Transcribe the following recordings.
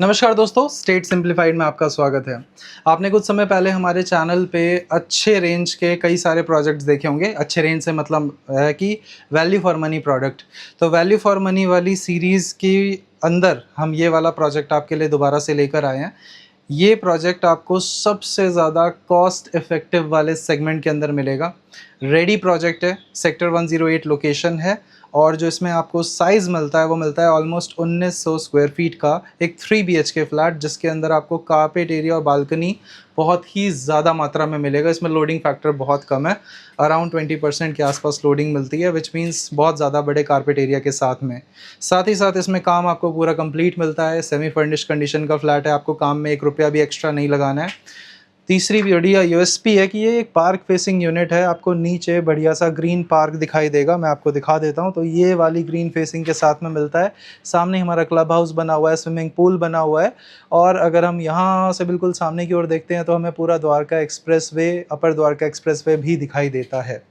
नमस्कार दोस्तों, state simplified में आपका स्वागत है। आपने कुछ समय पहले हमारे चैनल पे अच्छे रेंज के कई सारे प्रोजेक्ट्स देखे होंगे। अच्छे रेंज से मतलब है कि वैल्यू फॉर मनी प्रोडक्ट। तो वैल्यू फॉर मनी वाली सीरीज़ की अंदर हम ये वाला प्रोजेक्ट आपके लिए दोबारा से लेकर आए हैं। ये प्रोजेक्ट आपको सबसे ज़्यादा कॉस्ट इफ़ेक्टिव वाले सेगमेंट के अंदर मिलेगा। रेडी प्रोजेक्ट है, सेक्टर 108 लोकेशन है और जो इसमें आपको साइज़ मिलता है वो मिलता है ऑलमोस्ट 1900 स्क्वायर फीट का एक 3 BHK फ्लैट, जिसके अंदर आपको कारपेट एरिया और बालकनी बहुत ही ज़्यादा मात्रा में मिलेगा। इसमें लोडिंग फैक्टर बहुत कम है, अराउंड 20% के आसपास लोडिंग मिलती है, विच मीन्स बहुत ज़्यादा बड़े कारपेट एरिया के साथ में। साथ ही साथ इसमें काम आपको पूरा कंप्लीट मिलता है। सेमी फर्निश्ड कंडीशन का फ्लैट है, आपको काम में 1 रुपया भी एक्स्ट्रा नहीं लगाना है। तीसरी बढ़िया यूएसपी है कि ये एक पार्क फेसिंग यूनिट है। आपको नीचे बढ़िया सा ग्रीन पार्क दिखाई देगा, मैं आपको दिखा देता हूँ। तो ये वाली ग्रीन फेसिंग के साथ में मिलता है। सामने हमारा क्लब हाउस बना हुआ है, स्विमिंग पूल बना हुआ है और अगर हम यहाँ से बिल्कुल सामने की ओर देखते हैं तो हमें पूरा द्वारका एक्सप्रेसवे, अपर द्वारका एक्सप्रेसवे भी दिखाई देता है।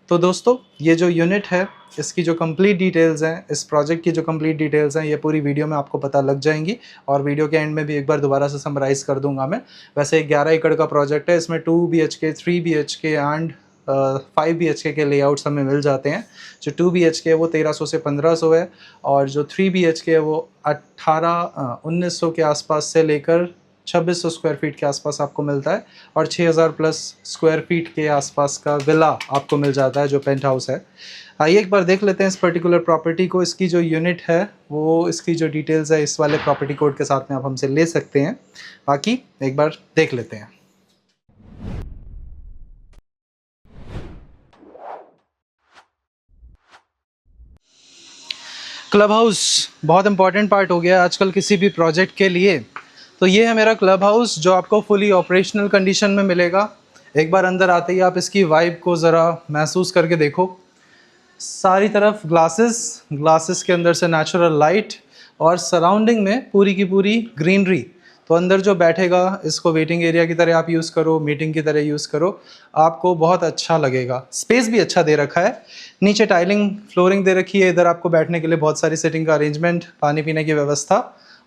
तो दोस्तों, ये जो यूनिट है इसकी जो कंप्लीट डिटेल्स हैं, इस प्रोजेक्ट की जो कंप्लीट डिटेल्स हैं, ये पूरी वीडियो में आपको पता लग जाएंगी और वीडियो के एंड में भी एक बार दोबारा से समराइज़ कर दूंगा मैं। वैसे 11 एकड़ का प्रोजेक्ट है, इसमें 2 BHK, 3 BHK एंड 5 BHK के लेआउट्स हमें मिल जाते हैं। जो 2 BHK है वो 1300 से 1500 है और जो 3 BHK है वो 1900 के आसपास से लेकर 2600 स्क्वायर फीट के आसपास आपको मिलता है और 6000 प्लस स्क्वायर फीट के आसपास का विला आपको मिल जाता है जो पेंट हाउस है। आइए एक बार देख लेते हैं इस पर्टिकुलर प्रॉपर्टी को। इसकी जो यूनिट है वो, इसकी जो डिटेल्स है इस वाले प्रॉपर्टी कोड के साथ में आप हमसे ले सकते हैं। बाकी एक बार देख लेते हैं। क्लब हाउस बहुत इंपॉर्टेंट पार्ट हो गया आजकल किसी भी प्रोजेक्ट के लिए। तो ये है मेरा क्लब हाउस जो आपको फुली ऑपरेशनल कंडीशन में मिलेगा। एक बार अंदर आते ही आप इसकी वाइब को ज़रा महसूस करके देखो। सारी तरफ ग्लासेस के अंदर से नेचुरल लाइट और सराउंडिंग में पूरी की पूरी ग्रीनरी। तो अंदर जो बैठेगा, इसको वेटिंग एरिया की तरह आप यूज़ करो, मीटिंग की तरह यूज़ करो, आपको बहुत अच्छा लगेगा। स्पेस भी अच्छा दे रखा है, नीचे टाइलिंग फ्लोरिंग दे रखी है, इधर आपको बैठने के लिए बहुत सारी सिटिंग का अरेंजमेंट, पानी पीने की व्यवस्था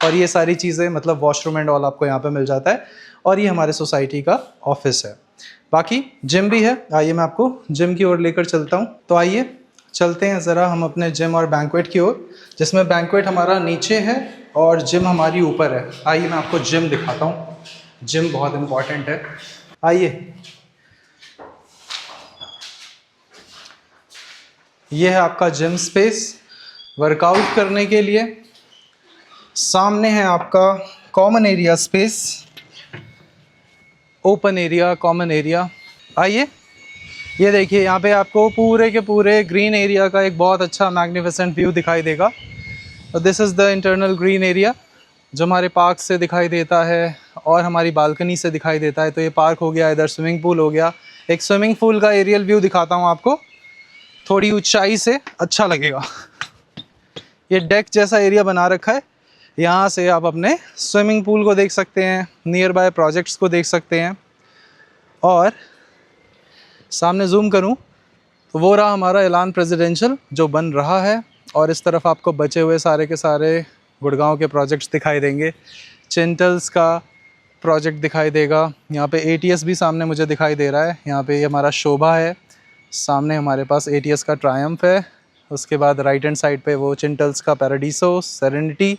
और ये सारी चीज़ें, मतलब वॉशरूम एंड ऑल आपको यहाँ पे मिल जाता है। और ये हमारे सोसाइटी का ऑफिस है। बाकी जिम भी है, आइए मैं आपको जिम की ओर लेकर चलता हूँ। तो आइए चलते हैं ज़रा हम अपने जिम और बैंक्वेट की ओर, जिसमें बैंक्वेट हमारा नीचे है और जिम हमारी ऊपर है। आइए मैं आपको जिम दिखाता हूँ। जिम बहुत इम्पॉर्टेंट है। आइए, ये है आपका जिम स्पेस वर्कआउट करने के लिए। सामने है आपका common area space, open area, common area. आइए, ये देखिए यहाँ पे आपको पूरे के पूरे ग्रीन एरिया का एक बहुत अच्छा मैग्निफिसेंट व्यू दिखाई देगा। तो this is the internal green area जो हमारे पार्क से दिखाई देता है और हमारी बालकनी से दिखाई देता है। तो ये पार्क हो गया, इधर स्विमिंग पूल हो गया। एक स्विमिंग पूल का एरियल व्यू दिखाता हूँ आपको, थोड़ी ऊंचाई से अच्छा लगेगा। ये डेक जैसा एरिया बना रखा है, यहाँ से आप अपने स्विमिंग पूल को देख सकते हैं, नियर बाय प्रोजेक्ट्स को देख सकते हैं। और सामने जूम करूँ तो वो रहा हमारा एलान प्रेसिडेंशियल जो बन रहा है और इस तरफ आपको बचे हुए सारे के सारे गुड़गांव के प्रोजेक्ट्स दिखाई देंगे। चिंटल्स का प्रोजेक्ट दिखाई देगा, यहाँ पे ATS भी सामने मुझे दिखाई दे रहा है। यहाँ पे हमारा शोभा है, सामने हमारे पास ATS का ट्रायम्फ है। उसके बाद राइट हैंड साइड पे वो चिंटल्स का Paradiso, serenity.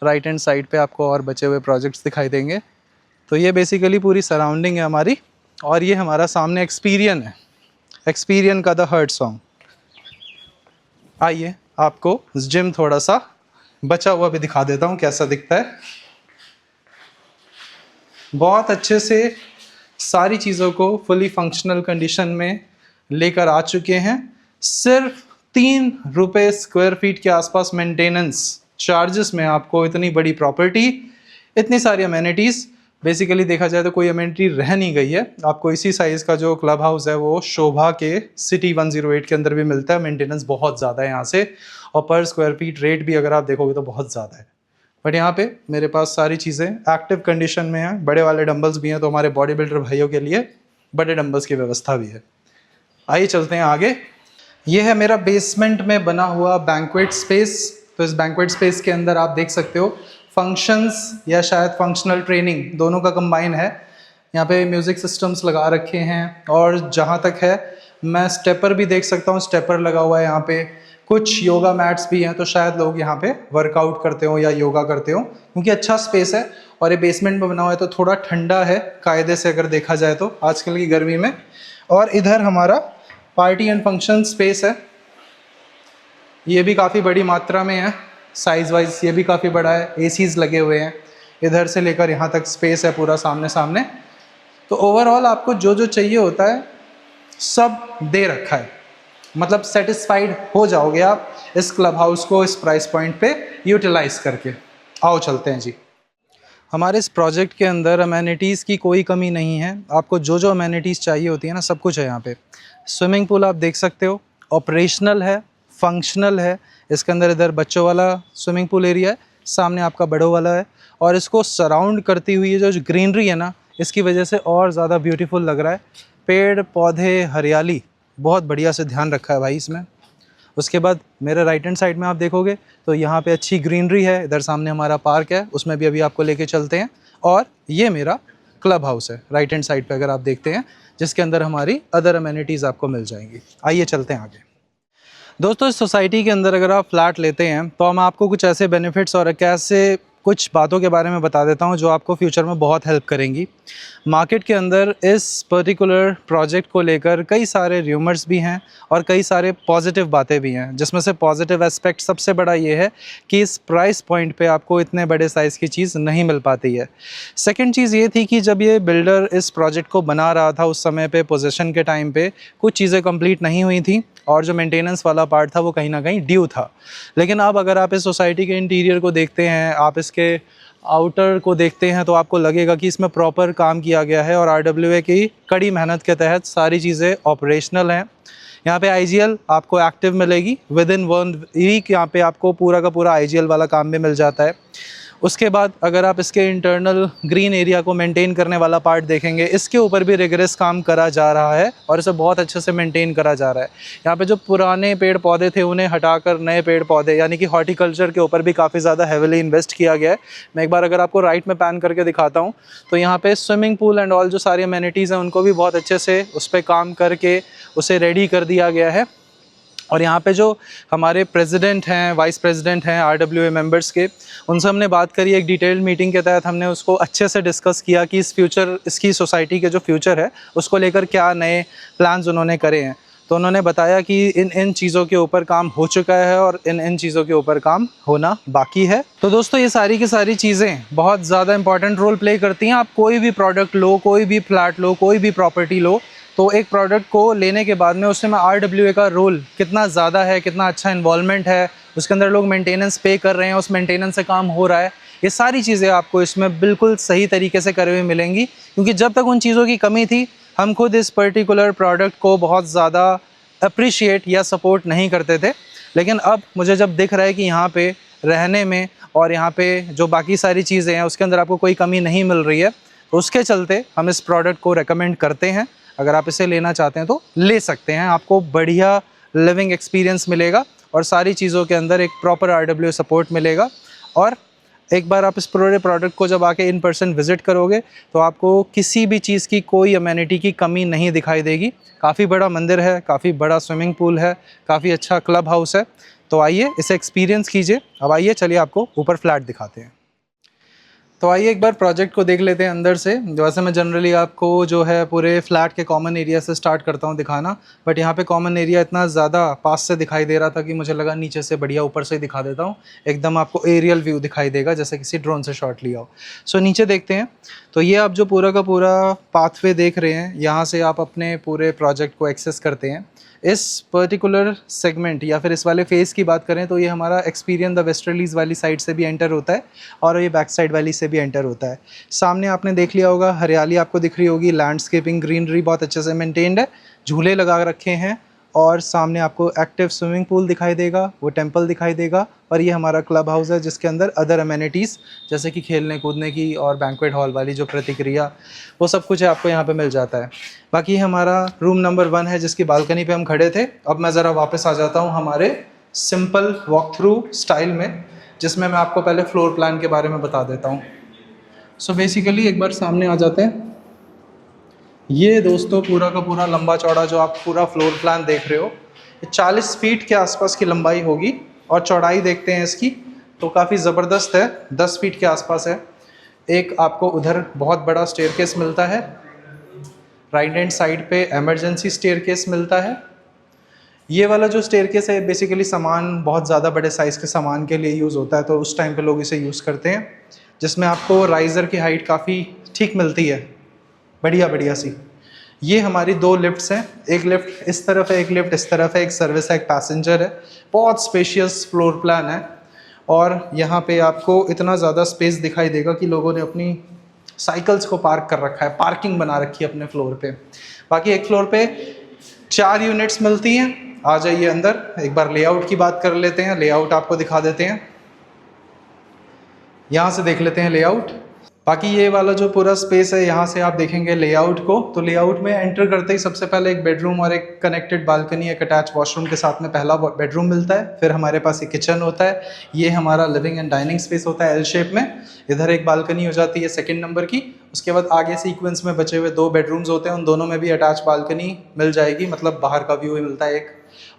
Right hand side पे आपको और बचे हुए प्रोजेक्ट्स दिखाई देंगे। तो ये बेसिकली पूरी सराउंडिंग है हमारी। और ये हमारा सामने एक्सपीरियन है, एक्सपीरियन का द हर्ट सॉन्ग। आइए आपको जिम थोड़ा सा बचा हुआ भी दिखा देता हूँ कैसा दिखता है। बहुत अच्छे से सारी चीज़ों को फुली फंक्शनल कंडीशन में लेकर आ चुके हैं। सिर्फ 3 रुपये स्क्वायर फीट के आसपास मेंटेनेंस चार्जेस में आपको इतनी बड़ी प्रॉपर्टी, इतनी सारी अमेनिटीज़, बेसिकली देखा जाए तो कोई अमेनिटी रह नहीं गई है। आपको इसी साइज़ का जो क्लब हाउस है वो शोभा के सिटी 108 के अंदर भी मिलता है। मेंटेनेंस बहुत ज़्यादा है यहाँ से और पर स्क्वायर फीट रेट भी अगर आप देखोगे तो बहुत ज़्यादा है। बट यहाँ पे मेरे पास सारी चीज़ें एक्टिव कंडीशन में हैं। बड़े वाले डंबल्स भी हैं, तो हमारे बॉडी बिल्डर भाइयों के लिए बड़े डंबल्स की व्यवस्था भी है। आइए चलते हैं आगे। ये है मेरा बेसमेंट में बना हुआ बैंक्वेट स्पेस। तो इस बैंक्वेट स्पेस के अंदर आप देख सकते हो फंक्शंस या शायद फंक्शनल ट्रेनिंग दोनों का कंबाइन है। यहाँ पे म्यूज़िक सिस्टम्स लगा रखे हैं और जहाँ तक है मैं स्टेपर भी देख सकता हूँ, स्टेपर लगा हुआ है यहाँ पे। कुछ योगा मैट्स भी हैं, तो शायद लोग यहाँ पे वर्कआउट करते हो या योगा करते हो, क्योंकि अच्छा स्पेस है और ये बेसमेंट में बना हुआ है तो थोड़ा ठंडा है कायदे से अगर देखा जाए तो आजकल की गर्मी में। और इधर हमारा पार्टी एंड फंक्शन स्पेस है, ये भी काफ़ी बड़ी मात्रा में है, साइज़ वाइज ये भी काफ़ी बड़ा है। एसीज लगे हुए हैं, इधर से लेकर यहाँ तक स्पेस है पूरा सामने सामने। तो ओवरऑल आपको जो जो चाहिए होता है सब दे रखा है, मतलब सेटिस्फाइड हो जाओगे आप इस क्लब हाउस को इस प्राइस पॉइंट पे यूटिलाइज करके। आओ चलते हैं जी। हमारे इस प्रोजेक्ट के अंदर अमेनिटीज़ की कोई कमी नहीं है, आपको जो जो अमेनिटीज़ चाहिए होती है ना सब कुछ है यहाँ पे। स्विमिंग पूल आप देख सकते हो, ऑपरेशनल है, फंक्शनल है। इसके अंदर इधर बच्चों वाला स्विमिंग पूल एरिया है, सामने आपका बड़ों वाला है, और इसको सराउंड करती हुई जो ग्रीनरी है ना, इसकी वजह से और ज़्यादा ब्यूटीफुल लग रहा है। पेड़ पौधे हरियाली बहुत बढ़िया से ध्यान रखा है भाई इसमें। उसके बाद मेरे राइट हैंड साइड में आप देखोगे तो यहाँ पे अच्छी ग्रीनरी है, इधर सामने हमारा पार्क है, उसमें भी अभी आपको लेके चलते हैं। और ये मेरा क्लब हाउस है राइट हैंड साइड पे अगर आप देखते हैं, जिसके अंदर हमारी अदर अमेनिटीज़ आपको मिल जाएंगी। आइए चलते हैं आगे। दोस्तों इस सोसाइटी के अंदर अगर आप फ्लैट लेते हैं तो हम आपको कुछ ऐसे बेनिफिट्स और कैसे कुछ बातों के बारे में बता देता हूं जो आपको फ्यूचर में बहुत हेल्प करेंगी। मार्केट के अंदर इस पर्टिकुलर प्रोजेक्ट को लेकर कई सारे र्यूमर्स भी हैं और कई सारे पॉजिटिव बातें भी हैं, जिसमें से पॉजिटिव एस्पेक्ट सबसे बड़ा ये है कि इस प्राइस पॉइंट पे आपको इतने बड़े साइज़ की चीज़ नहीं मिल पाती है। सेकंड चीज़ ये थी कि जब ये बिल्डर इस प्रोजेक्ट को बना रहा था उस समय पे पोजीशन के टाइम पे कुछ चीज़ें कंप्लीट नहीं हुई थी और जो मेंटेनेंस वाला पार्ट था वो कहीं ना कहीं ड्यू था। लेकिन अब अगर आप इस सोसाइटी के इंटीरियर को देखते हैं, आप इसके आउटर को देखते हैं, तो आपको लगेगा कि इसमें प्रॉपर काम किया गया है और RWA की कड़ी मेहनत के तहत सारी चीज़ें ऑपरेशनल हैं। यहाँ पे IGL आपको एक्टिव मिलेगी, विद इन 1 वीक यहाँ पे आपको पूरा का पूरा IGL वाला काम भी मिल जाता है। उसके बाद अगर आप इसके इंटरनल ग्रीन एरिया को मेंटेन करने वाला पार्ट देखेंगे, इसके ऊपर भी रिगरस काम करा जा रहा है और इसे बहुत अच्छे से मेंटेन करा जा रहा है। यहाँ पे जो पुराने पेड़ पौधे थे उन्हें हटाकर नए पेड़ पौधे यानी कि हॉर्टिकल्चर के ऊपर भी काफ़ी ज़्यादा हेविली इन्वेस्ट किया गया है। मैं एक बार अगर आपको राइट में पैन करके दिखाता हूँ तो यहाँ पे स्विमिंग पूल एंड ऑल जो सारी अमेनिटीज़ हैं उनको भी बहुत अच्छे से उस पर काम करके उसे रेडी कर दिया गया है। और यहाँ पे जो हमारे प्रेसिडेंट हैं, वाइस प्रेसिडेंट हैं RWA मेंबर्स के, उनसे हमने बात करी एक डिटेल्ड मीटिंग के तहत। हमने उसको अच्छे से डिस्कस किया कि इस फ्यूचर इसकी सोसाइटी के जो फ्यूचर है उसको लेकर क्या नए प्लान्स उन्होंने करे हैं। तो उन्होंने बताया कि इन चीज़ों के ऊपर काम हो चुका है और इन चीज़ों के ऊपर काम होना बाकी है। तो दोस्तों ये सारी की सारी चीज़ें बहुत ज़्यादा इंपॉर्टेंट रोल प्ले करती हैं। आप कोई भी प्रोडक्ट लो, कोई भी फ्लैट लो, कोई भी प्रॉपर्टी लो, तो एक प्रोडक्ट को लेने के बाद में उसमें RWA का रोल कितना ज़्यादा है, कितना अच्छा इन्वॉल्वमेंट है, उसके अंदर लोग मेंटेनेंस पे कर रहे हैं, उस मेंटेनेंस से काम हो रहा है, ये सारी चीज़ें आपको इसमें बिल्कुल सही तरीके से करे हुए मिलेंगी। क्योंकि जब तक उन चीज़ों की कमी थी हम खुद इस पर्टिकुलर प्रोडक्ट को बहुत ज़्यादा अप्रिशिएट या सपोर्ट नहीं करते थे। लेकिन अब मुझे जब दिख रहा है कि यहाँ पे रहने में और यहाँ पे जो बाकी सारी चीज़ें हैं उसके अंदर आपको कोई कमी नहीं मिल रही है, तो उसके चलते हम इस प्रोडक्ट को रेकमेंड करते हैं। अगर आप इसे लेना चाहते हैं तो ले सकते हैं, आपको बढ़िया लिविंग एक्सपीरियंस मिलेगा और सारी चीज़ों के अंदर एक प्रॉपर RWA सपोर्ट मिलेगा। और एक बार आप इस पूरे प्रोडक्ट को जब आके इन पर्सन विज़िट करोगे तो आपको किसी भी चीज़ की कोई अमेनिटी की कमी नहीं दिखाई देगी। काफ़ी बड़ा मंदिर है, काफ़ी बड़ा स्विमिंग पूल है, काफ़ी अच्छा क्लब हाउस है। तो आइए इसे एक्सपीरियंस कीजिए। अब आइए चलिए आपको ऊपर फ्लैट दिखाते हैं। तो आइए एक बार प्रोजेक्ट को देख लेते हैं अंदर से। वैसे मैं जनरली आपको जो है पूरे फ्लैट के कॉमन एरिया से स्टार्ट करता हूं दिखाना, बट यहाँ पे कॉमन एरिया इतना ज़्यादा पास से दिखाई दे रहा था कि मुझे लगा नीचे से बढ़िया ऊपर से ही दिखा देता हूँ, एकदम आपको एरियल व्यू दिखाई देगा जैसे किसी ड्रोन से शॉट लिया हो। सो नीचे देखते हैं। तो ये आप जो पूरा का पूरा पाथवे देख रहे हैं, यहाँ से आप अपने पूरे प्रोजेक्ट को एक्सेस करते हैं। इस पर्टिकुलर सेगमेंट या फिर इस वाले फेस की बात करें तो ये हमारा एक्सपीरियंस द वेस्टर्लीज वाली साइड से भी एंटर होता है और ये बैक साइड वाली से भी एंटर होता है। सामने आपने देख लिया होगा, हरियाली आपको दिख रही होगी, लैंडस्केपिंग ग्रीनरी बहुत अच्छे से मेंटेन्ड है, झूले लगा रखे हैं और सामने आपको एक्टिव स्विमिंग पूल दिखाई देगा, वो टेंपल दिखाई देगा और ये हमारा क्लब हाउस है जिसके अंदर अदर अमेनिटीज़ जैसे कि खेलने कूदने की और बैंक्वेट हॉल वाली जो प्रतिक्रिया वो सब कुछ है आपको यहाँ पे मिल जाता है। बाकी हमारा रूम नंबर 1 है जिसकी बालकनी पे हम खड़े थे। अब मैं ज़रा वापस आ जाता हूँ हमारे सिंपल वॉक थ्रू स्टाइल में, जिसमें मैं आपको पहले फ्लोर प्लान के बारे में बता देता हूँ। सो बेसिकली एक बार सामने आ जाते हैं। ये दोस्तों पूरा का पूरा लंबा चौड़ा जो आप पूरा फ्लोर प्लान देख रहे हो, ये 40 फीट के आसपास की लंबाई होगी और चौड़ाई देखते हैं इसकी तो काफ़ी ज़बरदस्त है, 10 फीट के आसपास है। एक आपको उधर बहुत बड़ा स्टेयरकेस मिलता है, राइट हैंड साइड पे इमरजेंसी स्टेयरकेस मिलता है। ये वाला जो स्टेयरकेस है बेसिकली सामान बहुत ज़्यादा बड़े साइज़ के सामान के लिए यूज़ होता है, तो उस टाइम पे लोग इसे यूज़ करते हैं, जिसमें आपको राइज़र की हाइट काफ़ी ठीक मिलती है, बढ़िया बढ़िया सी। ये हमारी 2 लिफ्ट्स हैं, एक लिफ्ट इस तरफ है, एक लिफ्ट इस तरफ है, एक सर्विस है, एक पैसेंजर है। बहुत स्पेशियस फ्लोर प्लान है और यहाँ पे आपको इतना ज़्यादा स्पेस दिखाई देगा कि लोगों ने अपनी साइकिल्स को पार्क कर रखा है, पार्किंग बना रखी है अपने फ्लोर पे। बाकी एक फ्लोर पे 4 यूनिट्स मिलती हैं। आ जाइए अंदर, एक बार लेआउट की बात कर लेते हैं, लेआउट आपको दिखा देते हैं। यहाँ से देख लेते हैं लेआउट। बाकी ये वाला जो पूरा स्पेस है, यहाँ से आप देखेंगे लेआउट को, तो लेआउट में एंटर करते ही सबसे पहले एक बेडरूम और एक कनेक्टेड बालकनी, एक अटैच वॉशरूम के साथ में पहला बेडरूम मिलता है। फिर हमारे पास एक किचन होता है, ये हमारा लिविंग एंड डाइनिंग स्पेस होता है एल शेप में। इधर एक बालकनी हो जाती है 2nd नंबर की। उसके बाद आगे सीक्वेंस में बचे हुए 2 बेडरूम्स होते हैं, उन दोनों में भी अटैच बालकनी मिल जाएगी, मतलब बाहर का व्यू मिलता है एक,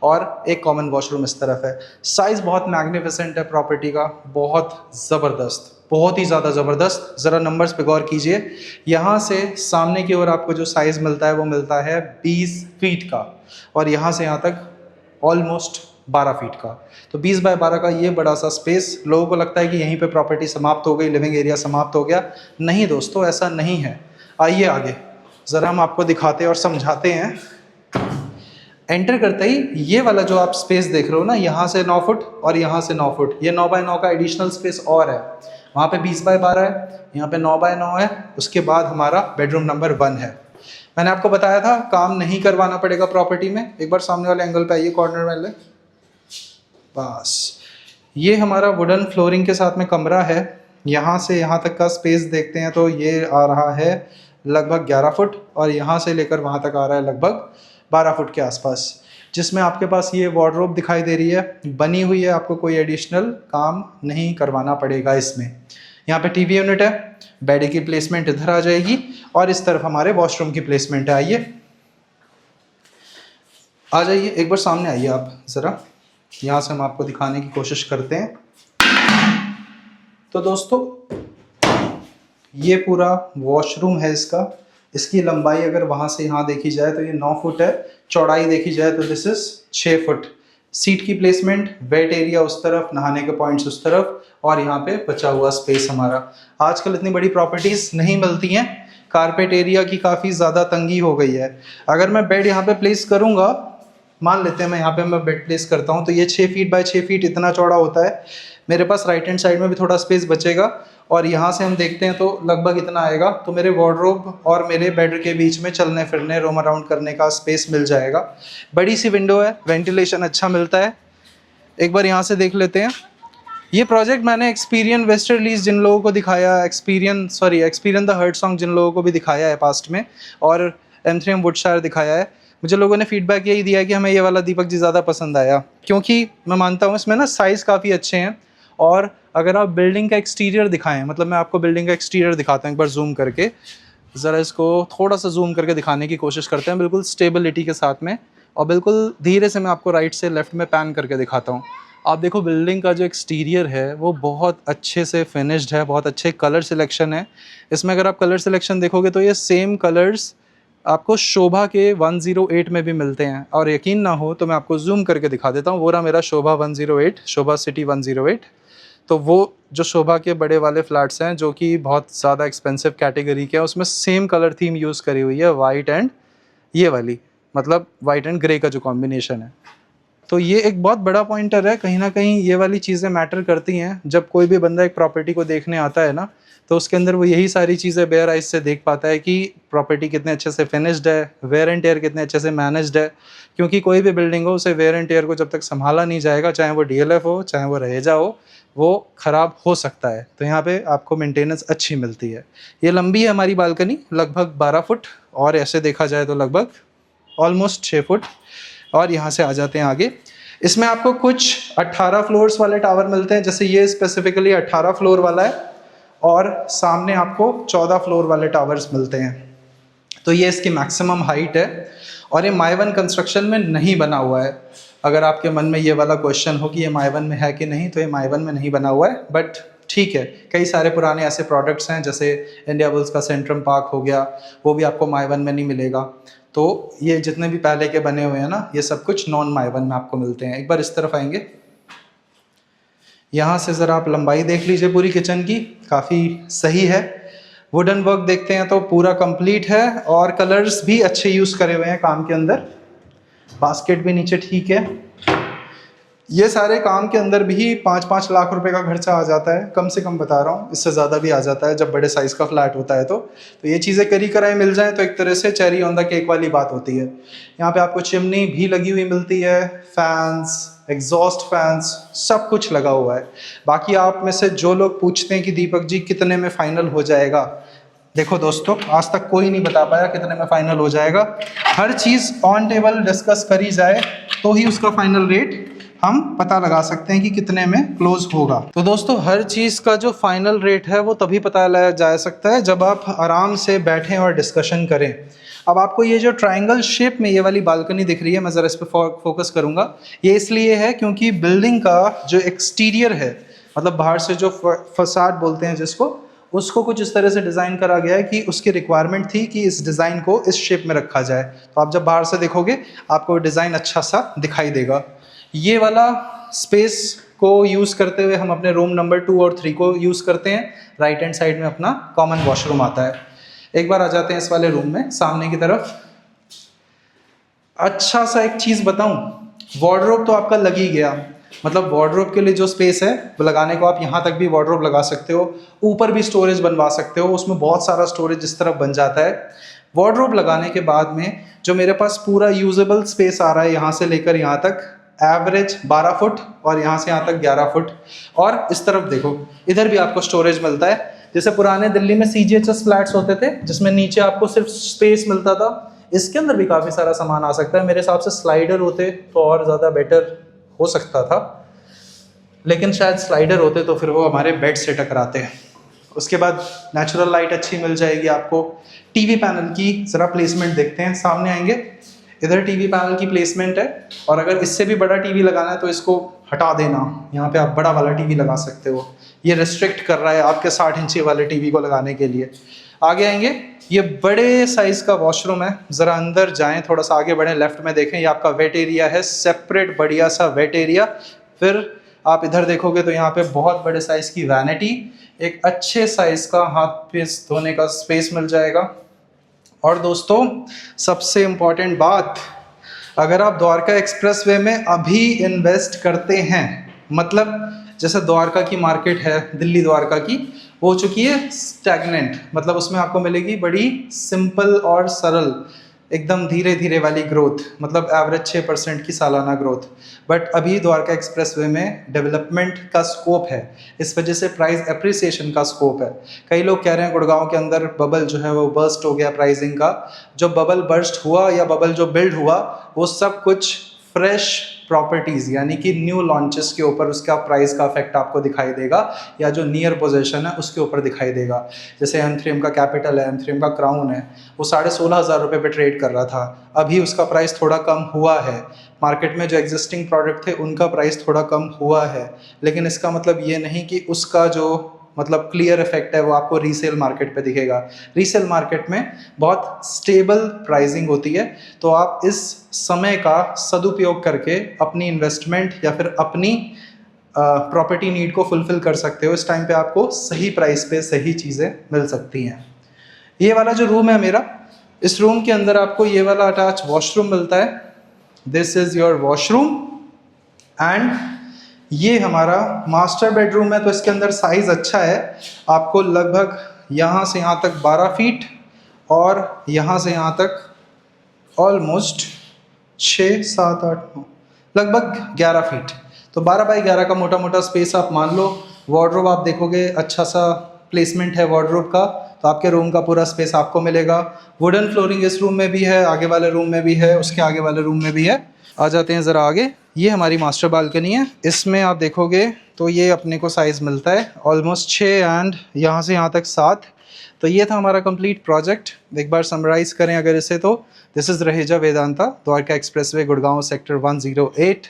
और एक कॉमन वॉशरूम इस तरफ है। साइज़ बहुत मैग्निफिसेंट है प्रॉपर्टी का, बहुत ज़बरदस्त, बहुत ही ज़्यादा ज़बरदस्त। ज़रा नंबर्स पे गौर कीजिए। यहाँ से सामने की ओर आपको जो साइज़ मिलता है वो मिलता है 20 फीट का, और यहाँ से यहाँ तक ऑलमोस्ट 12 फीट का। तो 20 बाय 12 का ये बड़ा सा स्पेस। लोगों को लगता है कि यहीं पे प्रॉपर्टी समाप्त हो गई, लिविंग एरिया समाप्त हो गया। नहीं दोस्तों, ऐसा नहीं है। आइए आगे ज़रा हम आपको दिखाते और समझाते हैं। एंटर करते ही ये वाला जो आप स्पेस देख रहे हो ना, यहाँ से 9 फुट और यहाँ से 9 फुट, ये 9 बाय 9 का एडिशनल स्पेस और है। वहाँ पे 20 बाय 12 है, यहाँ पे 9 बाय 9 है। उसके बाद हमारा बेडरूम नंबर 1 है। मैंने आपको बताया था काम नहीं करवाना पड़ेगा प्रॉपर्टी में। एक बार सामने वाले एंगल पे आइए, कॉर्नर वाले, बस ये हमारा वुडन फ्लोरिंग के साथ में कमरा है। यहाँ से यहाँ तक का स्पेस देखते हैं तो ये आ रहा है लगभग 11 फुट, और यहाँ से लेकर वहाँ तक आ रहा है लगभग 12 फुट के आसपास, जिसमें आपके पास ये वार्डरोब दिखाई दे रही है, बनी हुई है। आपको कोई एडिशनल काम नहीं करवाना पड़ेगा इसमें। यहाँ पे टीवी यूनिट है, बेड की प्लेसमेंट इधर आ जाएगी, और इस तरफ हमारे वॉशरूम की प्लेसमेंट है। आइए आ जाइए, एक बार सामने आइए आप ज़रा, यहाँ से हम आपको दिखाने की कोशिश करते हैं। तो दोस्तों ये पूरा वॉशरूम है इसका। इसकी लंबाई अगर वहाँ से यहाँ देखी जाए तो ये 9 फुट है, चौड़ाई देखी जाए तो दिस इज 6 फुट। सीट की प्लेसमेंट, वेट एरिया उस तरफ, नहाने के पॉइंट्स उस तरफ, और यहाँ पे बचा हुआ स्पेस हमारा। आजकल इतनी बड़ी प्रॉपर्टीज नहीं मिलती हैं, कारपेट एरिया की काफ़ी ज़्यादा तंगी हो गई है। अगर मैं बेड यहाँ पे प्लेस करूँगा, मान लेते हैं मैं बेड प्लेस करता हूँ, तो ये 6 फीट बाय 6 फीट इतना चौड़ा होता है। मेरे पास राइट हैंड साइड में भी थोड़ा स्पेस बचेगा, और यहाँ से हम देखते हैं तो लगभग इतना आएगा। तो मेरे वार्डरोब और मेरे बेड के बीच में चलने फिरने, रोम अराउंड करने का स्पेस मिल जाएगा। बड़ी सी विंडो है, वेंटिलेशन अच्छा मिलता है। एक बार यहाँ से देख लेते हैं। ये प्रोजेक्ट मैंने एक्सपीरियन वेस्टर लीज जिन लोगों को दिखाया, एक्सपीरियन द हर्ट सॉन्ग जिन लोगों को भी दिखाया है पास्ट में, और M3M वुडशायर दिखाया है। मुझे लोगों ने फीडबैक यही दिया है कि हमें ये वाला दीपक जी ज़्यादा पसंद आया, क्योंकि मैं मानता हूँ इसमें ना साइज़ काफ़ी अच्छे हैं। और अगर आप बिल्डिंग का एक्सटीरियर दिखाएं, मतलब मैं आपको बिल्डिंग का एक्सटीरियर दिखाता हूँ एक बार जूम करके, ज़रा इसको थोड़ा सा जूम करके दिखाने की कोशिश करते हैं, बिल्कुल स्टेबिलिटी के साथ में। और बिल्कुल धीरे से मैं आपको राइट से लेफ़्ट में पैन करके दिखाता हूँ। आप देखो बिल्डिंग का जो एक्सटीरियर है वो बहुत अच्छे से फिनिश्ड है, बहुत अच्छे कलर सिलेक्शन है इसमें। अगर आप कलर सिलेक्शन देखोगे तो ये सेम कलर्स आपको शोभा के 108 में भी मिलते हैं। और यकीन ना हो तो मैं आपको जूम करके दिखा देता हूँ। वो रहा मेरा शोभा 108, शोभा सिटी 108। तो वो जो शोभा के बड़े वाले फ्लैट्स हैं जो कि बहुत ज़्यादा एक्सपेंसिव कैटेगरी के हैं, उसमें सेम कलर थीम यूज़ करी हुई है, वाइट एंड ये वाली, मतलब वाइट एंड ग्रे का जो कॉम्बिनेशन है। तो ये एक बहुत बड़ा पॉइंटर है। कहीं ना कहीं ये वाली चीज़ें मैटर करती हैं। जब कोई भी बंदा एक प्रॉपर्टी को देखने आता है ना, तो उसके अंदर वो यही सारी चीज़ें बेयर आइज से देख पाता है कि प्रॉपर्टी कितने अच्छे से फिनिश्ड है, वेयर एंड टेयर कितने अच्छे से मैनेज्ड है। क्योंकि कोई भी बिल्डिंग हो, उसे वेयर एंड टेयर को जब तक संभाला नहीं जाएगा, चाहे वो DLF हो, चाहे वो रहेजा हो, वो ख़राब हो सकता है। तो यहाँ पे आपको मेंटेनेंस अच्छी मिलती है। ये लंबी है हमारी बालकनी, लगभग 12 फुट, और ऐसे देखा जाए तो लगभग ऑलमोस्ट 6 फुट। और यहाँ से आ जाते हैं आगे। इसमें आपको कुछ 18 फ्लोर्स वाले टावर मिलते हैं, जैसे ये स्पेसिफिकली 18 फ्लोर वाला है, और सामने आपको 14 फ्लोर वाले टावर्स मिलते हैं। तो ये इसकी मैक्सिमम हाइट है, और ये माई वन कंस्ट्रक्शन में नहीं बना हुआ है। अगर आपके मन में ये वाला क्वेश्चन हो कि ये माई वन में है कि नहीं, तो ये माई वन में नहीं बना हुआ है, बट ठीक है, कई सारे पुराने ऐसे प्रोडक्ट्स हैं, जैसे इंडिया बुल्स का सेंट्रम पार्क हो गया, वो भी आपको माई वन में नहीं मिलेगा। तो ये जितने भी पहले के बने हुए हैं ना, ये सब कुछ नॉन माई वन में आपको मिलते हैं। एक बार इस तरफ आएंगे, यहाँ से ज़रा आप लंबाई देख लीजिए पूरी किचन की, काफ़ी सही है। वुडन वर्क देखते हैं तो पूरा कंप्लीट है, और कलर्स भी अच्छे यूज़ करे हुए हैं काम के अंदर। बास्केट भी नीचे ठीक है। ये सारे काम के अंदर भी 5-5 लाख रुपए का खर्चा आ जाता है, कम से कम बता रहा हूँ, इससे ज़्यादा भी आ जाता है जब बड़े साइज़ का फ्लैट होता है। तो ये चीज़ें करी कराई मिल जाए तो एक तरह से चेरी ऑन द केक वाली बात होती है। यहाँ पे आपको चिमनी भी लगी हुई मिलती है, फैंस, एग्जॉस्ट फैंस, सब कुछ लगा हुआ है। बाकी आप में से जो लोग पूछते हैं कि दीपक जी कितने में फाइनल हो जाएगा, देखो दोस्तों, आज तक कोई नहीं बता पाया कितने में फाइनल हो जाएगा। हर चीज़ ऑन टेबल डिस्कस करी जाए तो ही उसका फाइनल रेट हम पता लगा सकते हैं कि कितने में क्लोज होगा। तो दोस्तों, हर चीज़ का जो फाइनल रेट है वो तभी पता लगाया जा सकता है जब आप आराम से बैठें और डिस्कशन करें। अब आपको ये जो ट्रायंगल शेप में ये वाली बालकनी दिख रही है, मैं ज़रा इस पर फोकस करूँगा। ये इसलिए है क्योंकि बिल्डिंग का जो एक्सटीरियर है, मतलब बाहर से जो फसाड बोलते हैं जिसको, उसको कुछ इस तरह से डिज़ाइन करा गया है कि उसकी रिक्वायरमेंट थी कि इस डिज़ाइन को इस शेप में रखा जाए। तो आप जब बाहर से देखोगे आपको डिज़ाइन अच्छा सा दिखाई देगा। ये वाला स्पेस को यूज़ करते हुए हम अपने रूम नंबर 2 और 3 को यूज़ करते हैं। राइट हैंड साइड में अपना कॉमन वॉशरूम आता है। एक बार आ जाते हैं इस वाले रूम में सामने की तरफ। अच्छा सा एक चीज़ बताऊं, वार्डरोब तो आपका लग ही गया, मतलब वार्डरोब के लिए जो स्पेस है वो लगाने को आप यहाँ तक भी वार्डरोब लगा सकते हो, ऊपर भी स्टोरेज बनवा सकते हो, उसमें बहुत सारा स्टोरेज इस तरफ बन जाता है। वार्डरोब लगाने के बाद में जो मेरे पास पूरा यूजेबल स्पेस आ रहा है, यहाँ से लेकर यहाँ तक एवरेज 12 फुट, और यहाँ से यहाँ तक 11 फुट। और इस तरफ देखो, इधर भी आपको स्टोरेज मिलता है। जैसे पुराने दिल्ली में CGHS फ्लैट्स होते थे जिसमें नीचे आपको सिर्फ स्पेस मिलता था, इसके अंदर भी काफ़ी सारा सामान आ सकता है। मेरे हिसाब से स्लाइडर होते तो और ज़्यादा बेटर हो सकता था, लेकिन शायद स्लाइडर होते तो फिर वो हमारे बेड से टकराते हैं। उसके बाद नेचुरल लाइट अच्छी मिल जाएगी आपको। टीवी पैनल की ज़रा प्लेसमेंट देखते हैं, सामने आएंगे। इधर टीवी पैनल की प्लेसमेंट है, और अगर इससे भी बड़ा टीवी लगाना है तो इसको हटा देना, यहाँ पे आप बड़ा वाला टीवी लगा सकते हो। ये रिस्ट्रिक्ट कर रहा है आपके 60 इंची वाले टीवी को लगाने के लिए। आगे आएंगे, ये बड़े साइज का वॉशरूम है। ज़रा अंदर जाएं, थोड़ा सा आगे बढ़ें, लेफ्ट में देखें, ये आपका वेट एरिया है, सेपरेट बढ़िया सा वेट एरिया। फिर आप इधर देखोगे तो यहाँ पे बहुत बड़े साइज की वैनिटी, एक अच्छे साइज का हाथ फेस धोने का स्पेस मिल जाएगा। और दोस्तों, सबसे इम्पॉर्टेंट बात, अगर आप द्वारका एक्सप्रेसवे में अभी इन्वेस्ट करते हैं, मतलब जैसे द्वारका की मार्केट है, दिल्ली द्वारका की, हो चुकी है स्टैग्नेंट, मतलब उसमें आपको मिलेगी बड़ी सिंपल और सरल, एकदम धीरे धीरे वाली ग्रोथ, मतलब एवरेज 6% की सालाना ग्रोथ। बट अभी द्वारका एक्सप्रेसवे में डेवलपमेंट का स्कोप है, इस वजह से प्राइस एप्रिसिएशन का स्कोप है। कई लोग कह रहे हैं गुड़गांव के अंदर बबल जो है वो बर्स्ट हो गया प्राइसिंग का। जो बबल बर्स्ट हुआ या बबल जो बिल्ड हुआ, वो सब कुछ फ्रेश प्रॉपर्टीज़ यानी कि न्यू लॉन्चेस के ऊपर उसका प्राइस का इफेक्ट आपको दिखाई देगा, या जो नियर पोजीशन है उसके ऊपर दिखाई देगा। जैसे एम3 का कैपिटल है, एम3 का क्राउन है, वो 16,500 रुपये पे ट्रेड कर रहा था, अभी उसका प्राइस थोड़ा कम हुआ है। मार्केट में जो एग्जिस्टिंग प्रोडक्ट थे उनका प्राइस थोड़ा कम हुआ है, लेकिन इसका मतलब ये नहीं कि उसका जो मतलब क्लियर इफेक्ट है वो आपको रीसेल मार्केट पे दिखेगा। रीसेल मार्केट में बहुत स्टेबल प्राइसिंग होती है, तो आप इस समय का सदुपयोग करके अपनी इन्वेस्टमेंट या फिर अपनी प्रॉपर्टी नीड को फुलफिल कर सकते हो। इस टाइम पे आपको सही प्राइस पे सही चीज़ें मिल सकती हैं। ये वाला जो रूम है मेरा, इस रूम के अंदर आपको ये वाला अटैच वॉशरूम मिलता है। This is your washroom, and ये हमारा मास्टर बेडरूम है। तो इसके अंदर साइज़ अच्छा है, आपको लगभग यहाँ से यहाँ तक 12 फीट और यहाँ से यहाँ तक ऑलमोस्ट 6, 7, 8, 9 लगभग 11 फीट। तो 12 बाई 11 का मोटा मोटा स्पेस आप मान लो। वार्डरोब आप देखोगे, अच्छा सा प्लेसमेंट है वार्डरोब का, तो आपके रूम का पूरा स्पेस आपको मिलेगा। वुडन फ्लोरिंग इस रूम में भी है, आगे वाले रूम में भी है, उसके आगे वाले रूम में भी है। आ जाते हैं ज़रा आगे, ये हमारी मास्टर बालकनी है। इसमें आप देखोगे तो ये अपने को साइज़ मिलता है ऑलमोस्ट 6 एंड यहाँ से यहाँ तक 7। तो ये था हमारा कंप्लीट प्रोजेक्ट। एक बार समराइज़ करें अगर इसे, तो this is Raheja Vedanta, Dwarka expressway, Gurgaon, sector 108।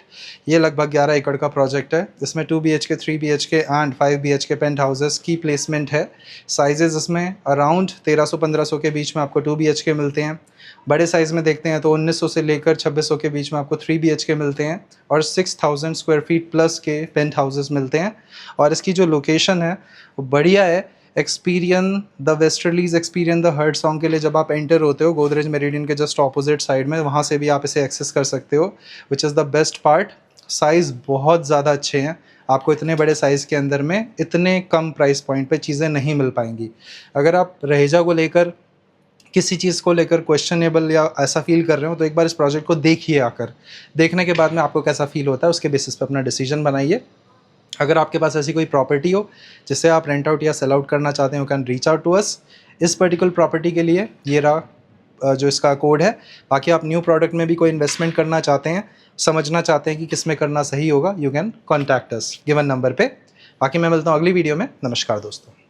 ये लगभग 11 एकड़ का प्रोजेक्ट है। इसमें 2 BHK, 3 BHK and 5 BHK penthouses की प्लेसमेंट है। साइजेज़ इसमें अराउंड 1300-1500 के बीच में आपको 2 BHK मिलते हैं। बड़े साइज़ में देखते हैं तो 1900 से लेकर 2600 के बीच में आपको 3 BHK मिलते हैं और 6000 स्क्वायर फीट प्लस के पेंट हाउसेस मिलते हैं। और इसकी जो लोकेशन है वो बढ़िया है। Experience the westerlies, experience the heart song के लिए जब आप एंटर होते हो गोदरेज मेरिडियन के जस्ट ऑपोजिट साइड में, वहाँ से भी आप इसे एक्सेस कर सकते हो, which is the best part. Size बहुत ज़्यादा अच्छे हैं। आपको इतने बड़े साइज़ के अंदर में इतने कम प्राइस पॉइंट पे चीज़ें नहीं मिल पाएंगी। अगर आप रहेजा को लेकर, किसी चीज़ को लेकर क्वेश्चनेबल या ऐसा फील कर रहे हो, तो एक बार इस प्रोजेक्ट को देखिए। आकर देखने के बाद में आपको कैसा फील होता है उसके बेसिस पे अपना डिसीजन बनाइए। अगर आपके पास ऐसी कोई प्रॉपर्टी हो जिसे आप रेंट आउट या सेल आउट करना चाहते हो, you can reach out to us. इस पर्टिकुलर प्रॉपर्टी के लिए ये रहा जो इसका कोड है। बाकी आप न्यू प्रोडक्ट में भी कोई इन्वेस्टमेंट करना चाहते हैं, समझना चाहते हैं कि किस में करना सही होगा, you can contact us given number पे। बाकी मैं मिलता हूँ अगली वीडियो में। नमस्कार दोस्तों।